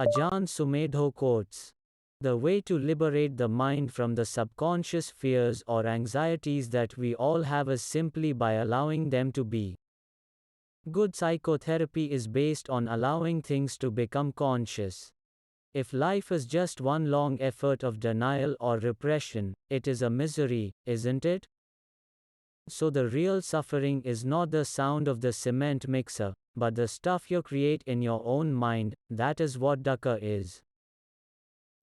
Ajahn Sumedho quotes, "The way to liberate the mind from the subconscious fears or anxieties that we all have is simply by allowing them to be." Good psychotherapy is based on allowing things to become conscious. If life is just one long effort of denial or repression, it is a misery, isn't it? So the real suffering is not the sound of the cement mixer, but the stuff you create in your own mind. That is what dukkha is.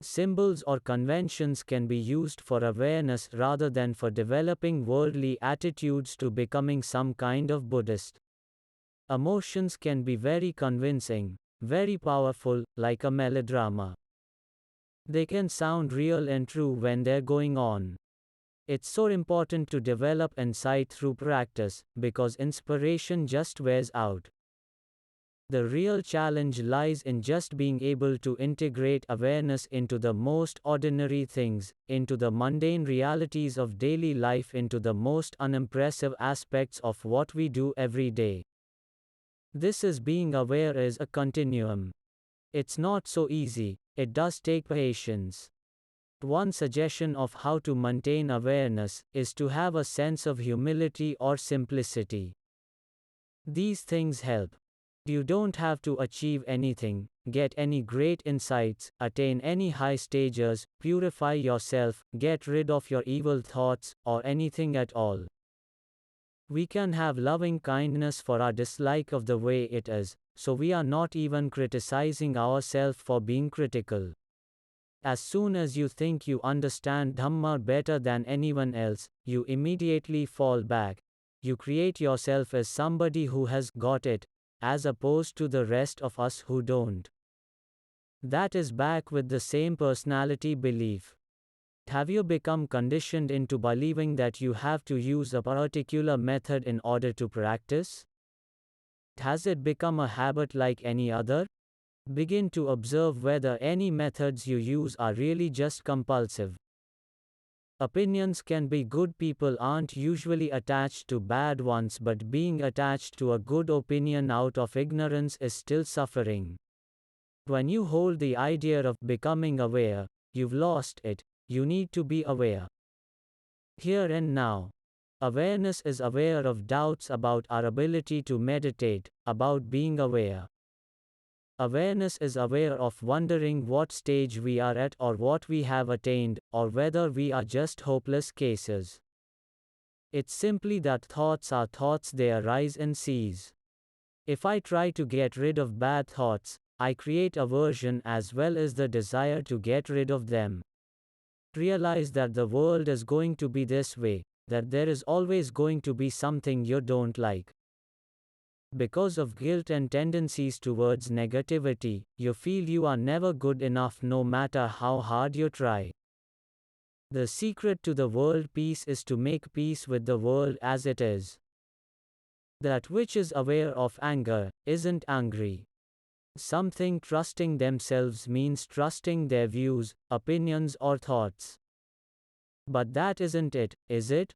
Symbols or conventions can be used for awareness rather than for developing worldly attitudes to becoming some kind of Buddhist. Emotions can be very convincing, very powerful, like a melodrama. They can sound real and true when they're going on. It's so important to develop insight through practice, because inspiration just wears out. The real challenge lies in just being able to integrate awareness into the most ordinary things, into the mundane realities of daily life, into the most unimpressive aspects of what we do every day. This is being aware is a continuum. It's not so easy, it does take patience. One suggestion of how to maintain awareness is to have a sense of humility or simplicity. These things help. You don't have to achieve anything, get any great insights, attain any high stages, purify yourself, get rid of your evil thoughts, or anything at all. We can have loving kindness for our dislike of the way it is, so we are not even criticizing ourselves for being critical. As soon as you think you understand Dhamma better than anyone else, you immediately fall back. You create yourself as somebody who has got it, as opposed to the rest of us who don't. That is back with the same personality belief. Have you become conditioned into believing that you have to use a particular method in order to practice? Has it become a habit like any other? Begin to observe whether any methods you use are really just compulsive. Opinions can be good. People aren't usually attached to bad ones, but being attached to a good opinion out of ignorance is still suffering. When you hold the idea of becoming aware, you've lost it. You need to be aware. Here and now. Awareness is aware of doubts about our ability to meditate, about being aware. Awareness is aware of wondering what stage we are at or what we have attained, or whether we are just hopeless cases. It's simply that thoughts are thoughts, they arise and cease. If I try to get rid of bad thoughts, I create aversion as well as the desire to get rid of them. Realize that the world is going to be this way, that there is always going to be something you don't like. Because of guilt and tendencies towards negativity, you feel you are never good enough no matter how hard you try. The secret to the world peace is to make peace with the world as it is. That which is aware of anger, isn't angry. Something trusting themselves means trusting their views, opinions or thoughts. But that isn't it, is it?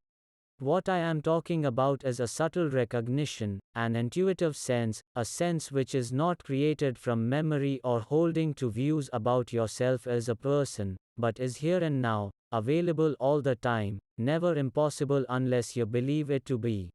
What I am talking about is a subtle recognition, an intuitive sense, a sense which is not created from memory or holding to views about yourself as a person, but is here and now, available all the time, never impossible unless you believe it to be.